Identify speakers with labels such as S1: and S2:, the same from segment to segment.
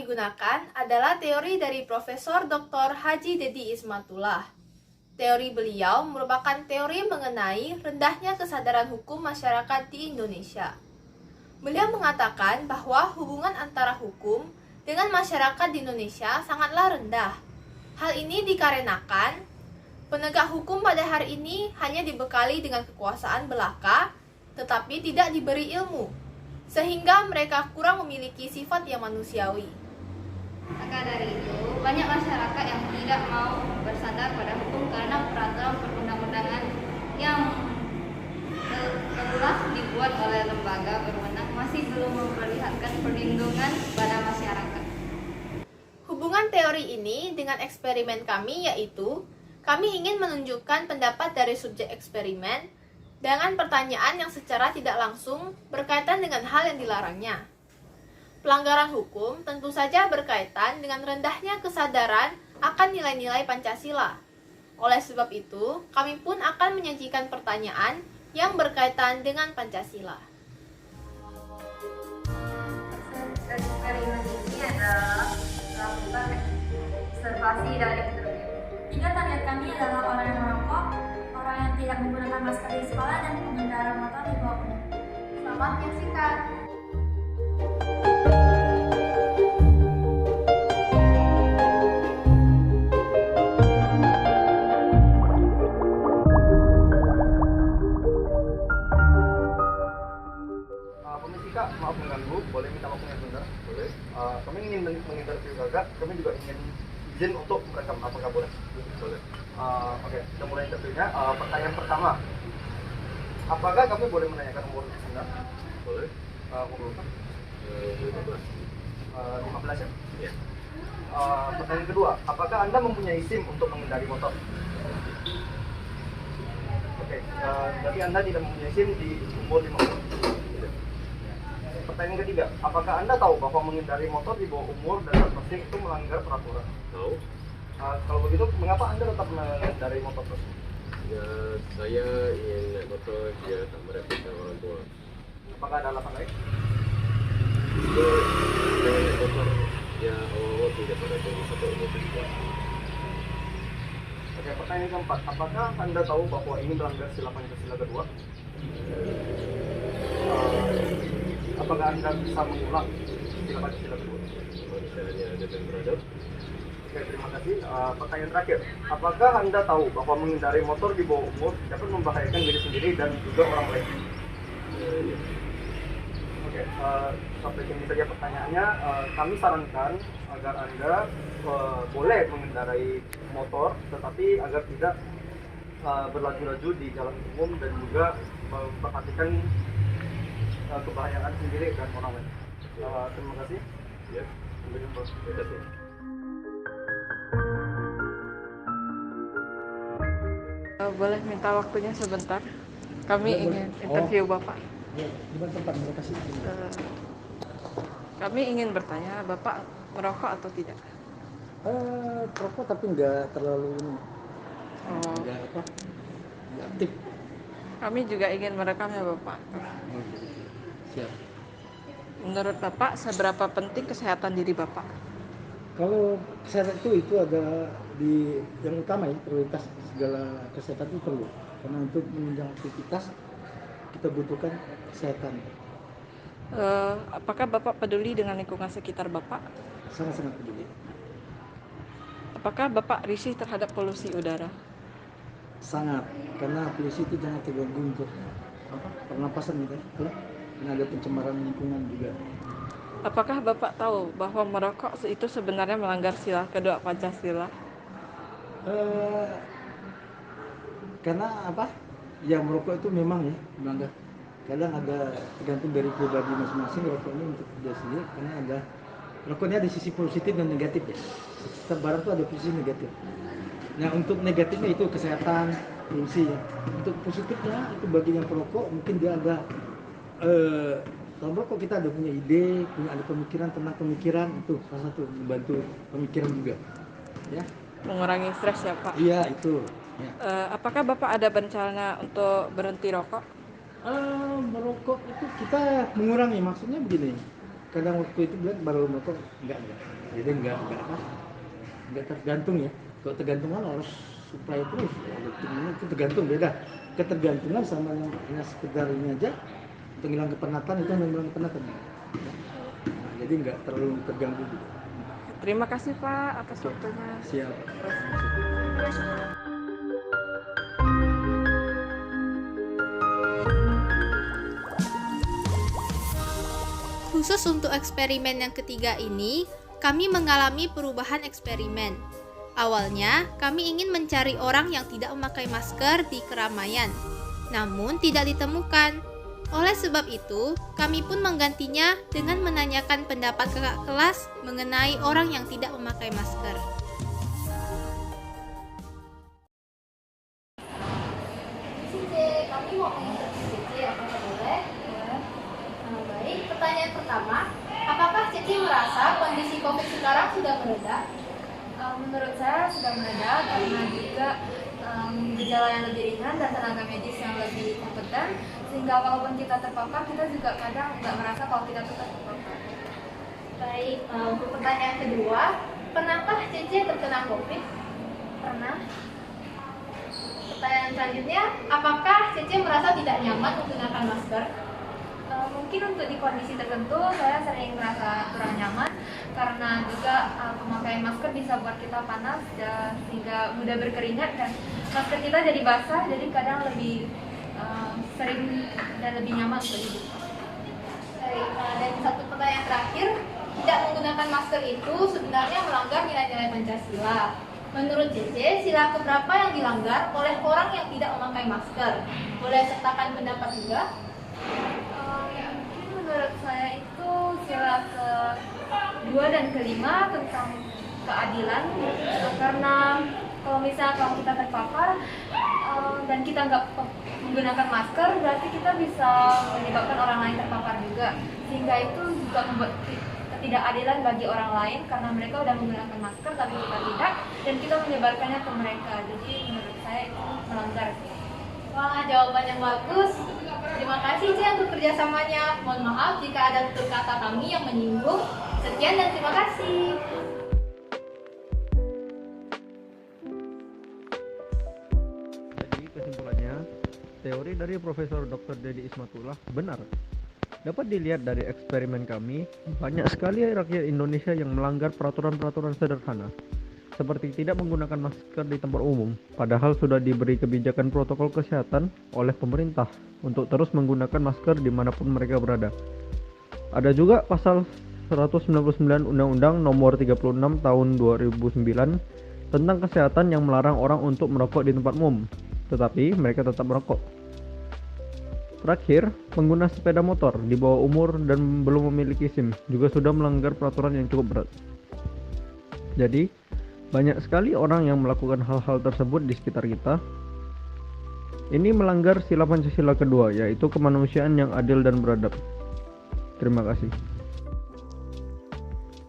S1: digunakan adalah teori dari Profesor Dr. Haji Dedi Ismatullah. Teori beliau merupakan teori mengenai rendahnya kesadaran hukum masyarakat di Indonesia. Beliau mengatakan bahwa hubungan antara hukum dengan masyarakat di Indonesia sangatlah rendah. Hal ini dikarenakan penegak hukum pada hari ini hanya dibekali dengan kekuasaan belaka, tetapi tidak diberi ilmu, sehingga mereka kurang memiliki sifat yang manusiawi.
S2: Maka dari itu, banyak masyarakat yang tidak mau bersandar pada hukum karena peraturan perundang-undangan yang telah dibuat oleh lembaga berwenang masih belum memperlihatkan perlindungan pada masyarakat.
S1: Hubungan teori ini dengan eksperimen kami yaitu, kami ingin menunjukkan pendapat dari subjek eksperimen dengan pertanyaan yang secara tidak langsung berkaitan dengan hal yang dilarangnya. Pelanggaran hukum tentu saja berkaitan dengan rendahnya kesadaran akan nilai-nilai Pancasila. Oleh sebab itu, kami pun akan menyajikan pertanyaan yang berkaitan dengan Pancasila.
S2: Eksperimen ini adalah melakukan observasi dan interview.
S3: 3 target kami adalah orang yang merokok, orang yang tidak menggunakan masker di sekolah, dan pengendara motor di bawah umur.
S1: Selamat menyaksikan.
S4: Komisi Kak, maaf mengganggu, boleh minta waktunya sebentar? Boleh. Kami ingin menginterview Kakak, kami juga ingin izin untuk merekam, apakah boleh? Boleh. Oke, kita mulai interviewnya. Pertanyaan pertama, apakah kami boleh menanyakan umur Anda? Boleh. Umur berapa? 15 ya? Iya. Pertanyaan kedua, apakah Anda mempunyai SIM untuk mengendari motor? Oke, jadi Anda tidak mempunyai SIM di umur 15. Pertanyaan ketiga, apakah Anda tahu bahwa mengendari motor di bawah umur dan berpasing itu melanggar peraturan? Tahu. Kalau begitu, mengapa Anda tetap mengendari motor tersebut?
S5: Ya, saya ingin naik motor biar tak merepotkan orang tua.
S4: Apakah ada alasan lain?
S5: Juga dengan naik motor, ya awal-awal tidak pada tunggu sampai umur juga.
S4: Oke, pertanyaan keempat, apakah Anda tahu bahwa ini melanggar sila Pancasila kedua? Apakah Anda bisa mengulang sila Pancasila kedua?
S5: Misalnya ada yang beradab.
S4: Oke, terima kasih. Pertanyaan terakhir, apakah Anda tahu bahwa mengendari motor di bawah umur dapat membahayakan diri sendiri dan juga orang lain?
S5: Ya.
S4: Oke, sampai sini saja pertanyaannya. Kami sarankan agar Anda boleh mengendarai motor, tetapi agar tidak berlaju-laju di jalan umum dan juga memperhatikan kebahagiaan sendiri dan orang lain. Terima kasih.
S5: Ya.
S4: Sampai jumpa.
S5: Terima kasih.
S6: Boleh minta waktunya sebentar? Kami ingin interview Bapak.
S7: Di mana tempat lokasi?
S6: Kami ingin bertanya, Bapak merokok atau tidak?
S7: Perokok tapi nggak terlalu ini,
S6: Oh,
S7: nggak apa, nggak aktif.
S6: kami juga ingin merekamnya, Bapak.
S7: Siap.
S6: Menurut Bapak, seberapa penting kesehatan diri Bapak?
S7: Kalau kesehatan itu ada di yang utama ya, prioritas segala kesehatan itu perlu. Karena untuk menunjang aktivitas kita butuhkan kesehatan.
S6: Apakah Bapak peduli dengan lingkungan sekitar Bapak?
S7: Sangat-sangat peduli.
S6: Apakah Bapak risih terhadap polusi udara?
S7: Sangat, karena polusi itu jangan terganggu untuk pernapasan kita. Karena ada pencemaran lingkungan juga.
S6: Apakah Bapak tahu bahwa merokok itu sebenarnya melanggar sila kedua Pancasila?
S7: Karena apa? Ya merokok itu memang ya melanggar. Kadang ada tergantung dari pribadi masing-masing rokoknya untuk dia sendiri, karena ada rokoknya ada sisi positif dan negatif ya. Setiap barang itu ada sisi negatif. Nah untuk negatifnya itu kesehatan, fungsi ya. Untuk positifnya itu bagi yang perokok mungkin dia ada kalau merokok kita ada punya ide, punya ada pemikiran tentang pemikiran, itu salah satu membantu pemikiran juga. Ya.
S6: Mengurangi stres ya Pak?
S7: Iya itu. Ya.
S6: Apakah Bapak ada berencana untuk berhenti rokok?
S7: Merokok itu kita mengurangi, maksudnya begini. kadang waktu itu bilang baru merokok enggak. Jadi enggak apa, enggak tergantung ya. Kalau tergantungan harus supply terus. Itu tergantung, beda. Ketergantungan sama yang sekedar ini aja untuk hilang kepenatan, itu yang hilang kepenatan. Nah, jadi enggak terlalu terganggu gitu.
S6: Terima kasih Pak atas waktunya.
S7: Siap.
S1: Khusus untuk eksperimen yang ketiga ini, kami mengalami perubahan eksperimen. Awalnya, kami ingin mencari orang yang tidak memakai masker di keramaian, namun tidak ditemukan. Oleh sebab itu, kami pun menggantinya dengan menanyakan pendapat kakak kelas mengenai orang yang tidak memakai masker.
S2: Kami mau menginterview Cici, apakah boleh? Baik, pertanyaan pertama, apakah Cici merasa kondisi COVID sekarang sudah mereda?
S3: Menurut saya sudah mereda karena juga gejala yang lebih ringan dan tenaga medis yang lebih kompeten, sehingga walaupun kita terpapar, kita juga kadang nggak merasa kalau kita tuh terpapar.
S2: Baik, untuk pertanyaan kedua, pernahkah Cici terkena COVID?
S3: Pernah.
S2: Pertanyaan selanjutnya, apakah Cici merasa tidak nyaman menggunakan masker?
S3: Mungkin untuk di kondisi tertentu saya sering merasa kurang nyaman karena juga pemakaian masker bisa buat kita panas sehingga mudah berkeringat dan masker kita jadi basah, jadi kadang lebih sering dan lebih nyaman untuk hidup.
S2: Baik, dan satu pertanyaan terakhir, tidak menggunakan masker itu sebenarnya melanggar nilai-nilai Pancasila. Menurut Cici, sila keberapa yang dilanggar oleh orang yang tidak memakai masker? Boleh sertakan pendapat juga?
S3: Mungkin menurut saya itu sila ke-2 dan ke-5 tentang keadilan, karena kalau kita terpapar dan kita nggak menggunakan masker, berarti kita bisa menyebabkan orang lain terpapar juga, sehingga itu juga membuat ketidakadilan bagi orang lain karena mereka udah menggunakan masker tapi kita tidak, dan kita menyebarkannya ke mereka. Jadi menurut saya itu melanggar.
S2: Wah, jawaban yang bagus. Terima kasih Ci untuk kerjasamanya. Mohon maaf jika ada tutur kata kami yang menyinggung. Sekian dan terima kasih.
S4: Jadi kesimpulannya, teori dari Profesor Dr. Dedi Ismatullah benar. Dapat dilihat dari eksperimen kami, banyak sekali rakyat Indonesia yang melanggar peraturan-peraturan sederhana, seperti tidak menggunakan masker di tempat umum, padahal sudah diberi kebijakan protokol kesehatan oleh pemerintah untuk terus menggunakan masker dimanapun mereka berada. Ada juga pasal 199 Undang-Undang Nomor 36 Tahun 2009 tentang kesehatan yang melarang orang untuk merokok di tempat umum, tetapi mereka tetap merokok. Terakhir, pengguna sepeda motor di bawah umur dan belum memiliki SIM juga sudah melanggar peraturan yang cukup berat. Jadi, banyak sekali orang yang melakukan hal-hal tersebut di sekitar kita. Ini melanggar sila Pancasila kedua, yaitu kemanusiaan yang adil dan beradab. Terima kasih.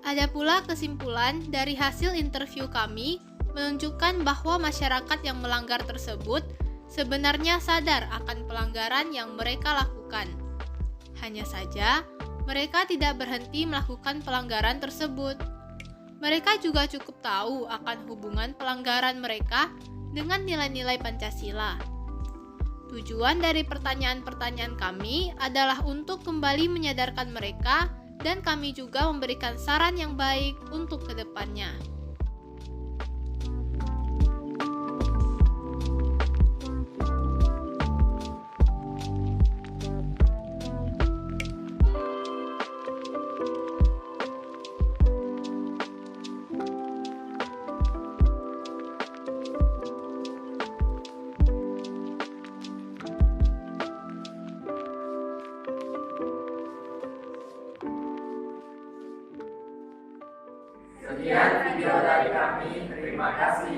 S1: Ada pula kesimpulan dari hasil interview kami menunjukkan bahwa masyarakat yang melanggar tersebut sebenarnya sadar akan pelanggaran yang mereka lakukan. Hanya saja, mereka tidak berhenti melakukan pelanggaran tersebut. Mereka juga cukup tahu akan hubungan pelanggaran mereka dengan nilai-nilai Pancasila. Tujuan dari pertanyaan-pertanyaan kami adalah untuk kembali menyadarkan mereka dan kami juga memberikan saran yang baik untuk kedepannya.
S8: Sekian video dari kami, terima kasih.